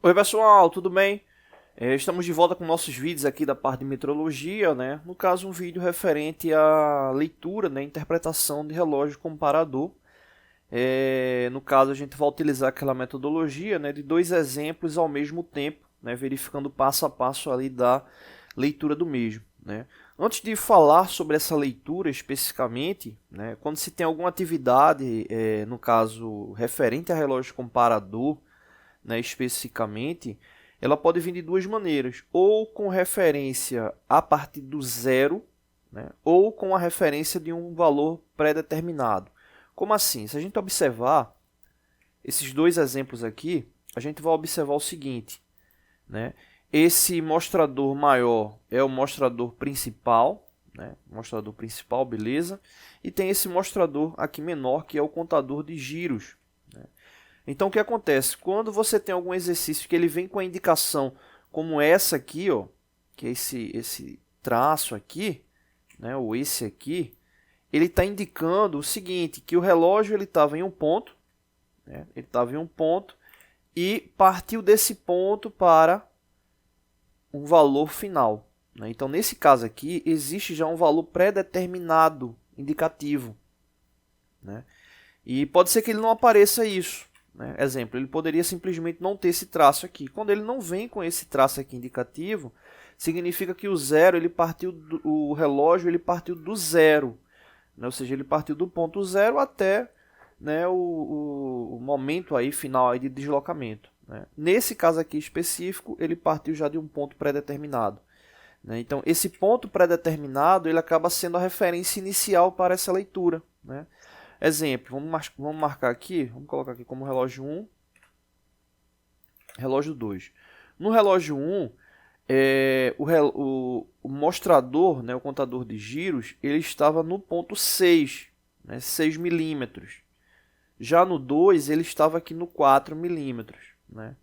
Oi pessoal, tudo bem? Estamos de volta com nossos vídeos aqui da parte de metrologia, né? No caso, um vídeo referente à leitura, né? Interpretação de relógio comparador. No caso, a gente vai utilizar aquela metodologia, né? De dois exemplos ao mesmo tempo, né? Verificando passo a passo ali da leitura do mesmo, né? Antes de falar sobre essa leitura especificamente, né? Quando se tem alguma atividade, no caso, referente a relógio comparador, né, especificamente, ela pode vir de duas maneiras, ou com referência a partir do zero, né, ou com a referência de um valor pré-determinado. Como assim? Se a gente observar esses dois exemplos aqui, a gente vai observar o seguinte, né? Esse mostrador maior é o mostrador principal, né? Mostrador principal, beleza? E tem esse mostrador aqui menor, que é o contador de giros. Então, o que acontece? Quando você tem algum exercício que ele vem com a indicação como essa aqui, ó, que é esse traço aqui, né, ou esse aqui, ele está indicando o seguinte, que o relógio estava em um ponto, né, ele estava em um ponto e partiu desse ponto para um valor final, né? Então, nesse caso aqui, existe já um valor pré-determinado, indicativo, né? E pode ser que ele não apareça isso. Né? Exemplo, ele poderia simplesmente não ter esse traço aqui. Quando ele não vem com esse traço aqui indicativo, significa que o zero, o relógio ele partiu do zero. Né? Ou seja, ele partiu do ponto zero até, né, o momento aí, final aí de deslocamento. Né? Nesse caso aqui específico, ele partiu já de um ponto pré-determinado. Né? Então, esse ponto pré-determinado ele acaba sendo a referência inicial para essa leitura. Né? Exemplo, vamos marcar aqui, vamos colocar aqui como relógio 1, relógio 2. No relógio 1, o mostrador, né, o contador de giros, ele estava no ponto 6, né, 6 milímetros. Já no 2, ele estava aqui no 4 milímetros. Né?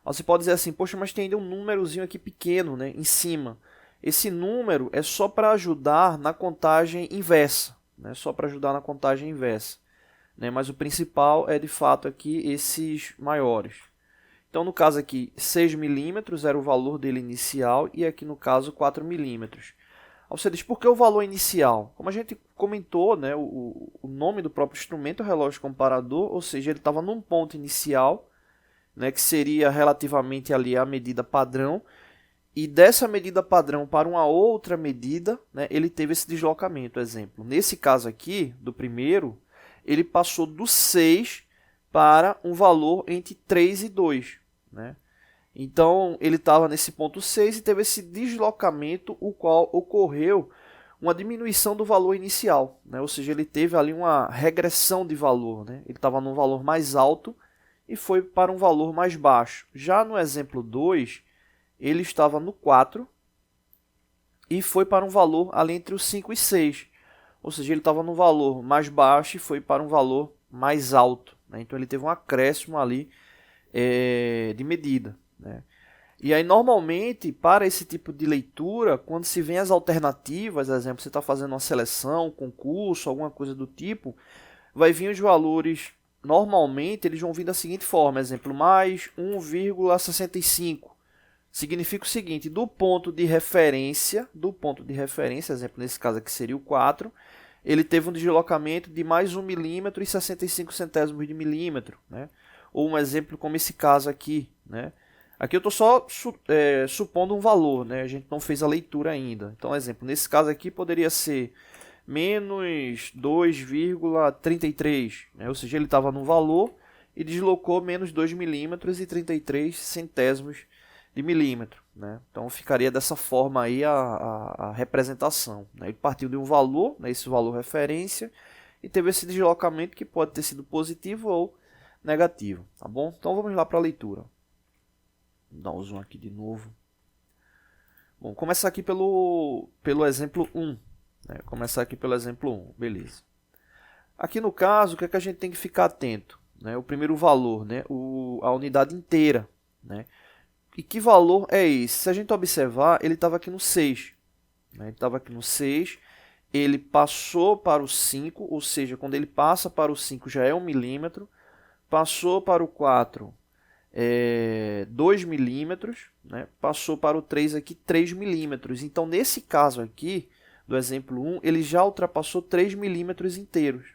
Você pode dizer assim, poxa, mas tem ainda um númerozinho aqui pequeno, né, em cima. Esse número é só para ajudar na contagem inversa. Né, só para ajudar na contagem inversa. Né, mas o principal é de fato aqui esses maiores. Então no caso aqui 6 milímetros era o valor dele inicial e aqui no caso 4 milímetros. Você diz, por que o valor inicial? Como a gente comentou, né, o nome do próprio instrumento é o relógio comparador, ou seja, ele estava num ponto inicial, né, que seria relativamente ali a medida padrão, e dessa medida padrão para uma outra medida, né, ele teve esse deslocamento. Exemplo, nesse caso aqui, do primeiro, ele passou do 6 para um valor entre 3 e 2. Né? Então, ele estava nesse ponto 6 e teve esse deslocamento, o qual ocorreu uma diminuição do valor inicial. Né? Ou seja, ele teve ali uma regressão de valor. Né? Ele estava num valor mais alto e foi para um valor mais baixo. Já no exemplo 2, ele estava no 4 e foi para um valor ali entre os 5 e 6. Ou seja, ele estava no valor mais baixo e foi para um valor mais alto. Né? Então ele teve um acréscimo ali de medida. Né? E aí, normalmente, para esse tipo de leitura, quando se vem as alternativas, por exemplo, você está fazendo uma seleção, um concurso, alguma coisa do tipo, vai vir os valores, normalmente, eles vão vir da seguinte forma, exemplo, mais 1,65. Significa o seguinte, do ponto de referência, exemplo, nesse caso aqui seria o 4, ele teve um deslocamento de mais 1 milímetro e 65 centésimos de milímetro. Né? Ou um exemplo como esse caso aqui. Né? Aqui eu estou só supondo um valor, né? A gente não fez a leitura ainda. Então, exemplo, nesse caso aqui poderia ser menos 2,33. Né? Ou seja, ele estava no valor e deslocou menos 2 milímetros e 33 centésimos de milímetro. Né? Então ficaria dessa forma aí a representação. Né? Ele partiu de um valor, né, esse valor referência, e teve esse deslocamento que pode ter sido positivo ou negativo. Tá bom? Então vamos lá para a leitura. Vou dar um zoom aqui de novo. Bom, começar aqui pelo exemplo 1. Né? Começar aqui pelo exemplo 1. Beleza. Aqui no caso, o que é que a gente tem que ficar atento? Né? O primeiro valor, né? A unidade inteira. Né? E que valor é esse? Se a gente observar, ele estava aqui no 6. Né? Ele estava aqui no 6. Ele passou para o 5, ou seja, quando ele passa para o 5 já é 1 milímetro. Passou para o 4, 2 milímetros, né? Passou para o 3 aqui 3 milímetros. Então, nesse caso aqui, do exemplo 1, ele já ultrapassou 3 milímetros inteiros.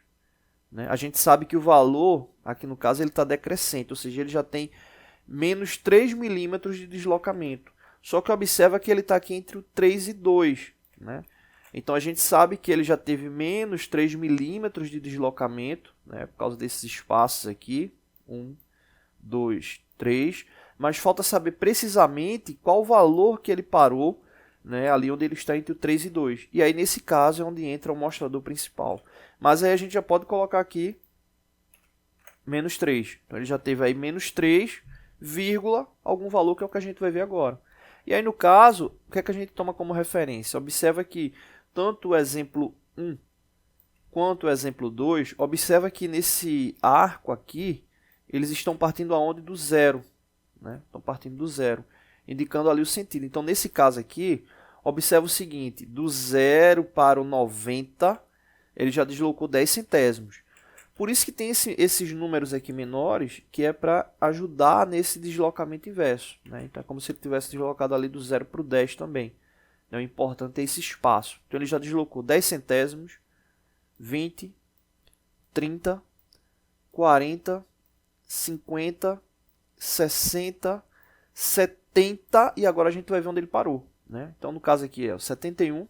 Né? A gente sabe que o valor, aqui no caso, ele está decrescente, ou seja, ele já tem menos 3 milímetros de deslocamento. Só que observa que ele está aqui entre o 3 e 2. Né? Então, a gente sabe que ele já teve menos 3 milímetros de deslocamento, né? Por causa desses espaços aqui. 1, 2, 3. Mas falta saber precisamente qual o valor que ele parou, né? Ali onde ele está entre o 3 e 2. E aí, nesse caso, é onde entra o mostrador principal. Mas aí a gente já pode colocar aqui menos 3. Então, ele já teve aí menos 3, vírgula, algum valor que é o que a gente vai ver agora. E aí, no caso, o que é que a gente toma como referência? Observa que tanto o exemplo 1 quanto o exemplo 2, observa que nesse arco aqui, eles estão partindo aonde? Do zero. Né? Estão partindo do zero, indicando ali o sentido. Então, nesse caso aqui, observa o seguinte, do 0 para o 90, ele já deslocou 10 centésimos. Por isso que tem esses números aqui menores, que é para ajudar nesse deslocamento inverso. Né? Então, é como se ele tivesse deslocado ali do 0 para o 10 também. Então, é importante ter esse espaço. Então, ele já deslocou 10 centésimos, 20, 30, 40, 50, 60, 70 e agora a gente vai ver onde ele parou. Né? Então, no caso aqui é o 71,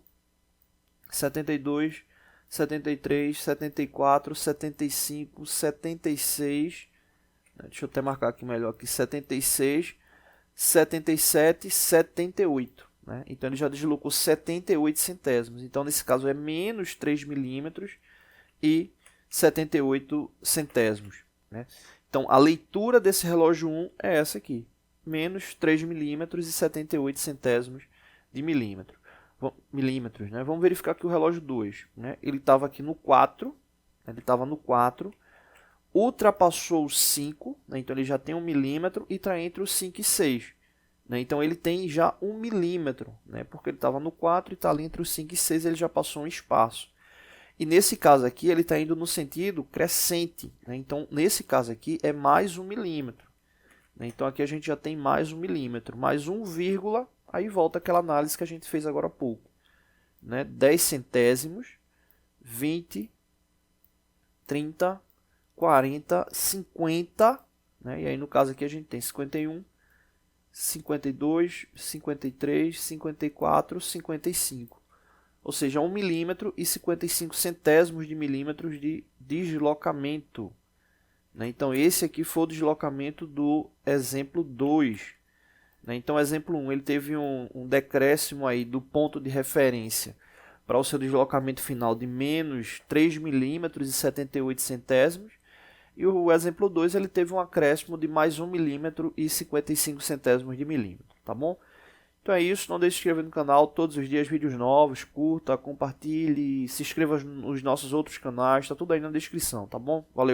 72, 73, 74, 75, 76, deixa eu até marcar aqui melhor, aqui, 76, 77, 78. Né? Então, ele já deslocou 78 centésimos. Então, nesse caso, é menos 3 milímetros e 78 centésimos. Né? Então, a leitura desse relógio 1 é essa aqui. Menos 3 milímetros e 78 centésimos de milímetro. Milímetros, né? Vamos verificar aqui o relógio 2. Né? Ele estava aqui no 4. Ele estava no 4. Ultrapassou o 5. Né? Então, ele já tem 1 milímetro e está entre os 5 e 6. Né? Então, ele tem já 1 milímetro. Né? Porque ele estava no 4 e está ali entre os 5 e 6. Ele já passou um espaço. E nesse caso aqui, ele está indo no sentido crescente. Né? Então, nesse caso aqui, é mais 1 milímetro. Né? Então, aqui a gente já tem mais 1 milímetro. Mais 1, aí volta aquela análise que a gente fez agora há pouco. Né? 10 centésimos, 20, 30, 40, 50. Né? E aí, no caso aqui, a gente tem 51, 52, 53, 54, 55. Ou seja, 1 milímetro e 55 centésimos de milímetros de deslocamento. Né? Então, esse aqui foi o deslocamento do exemplo 2. Né? Então, o exemplo 1, ele teve um decréscimo aí do ponto de referência para o seu deslocamento final de menos 3 milímetros e 78 centésimos. E o exemplo 2, ele teve um acréscimo de mais 1 milímetro e 55 centésimos de milímetro. Tá bom? Então é isso, não deixe de se inscrever no canal, todos os dias vídeos novos, curta, compartilhe, se inscreva nos nossos outros canais, está tudo aí na descrição, tá bom? Valeu!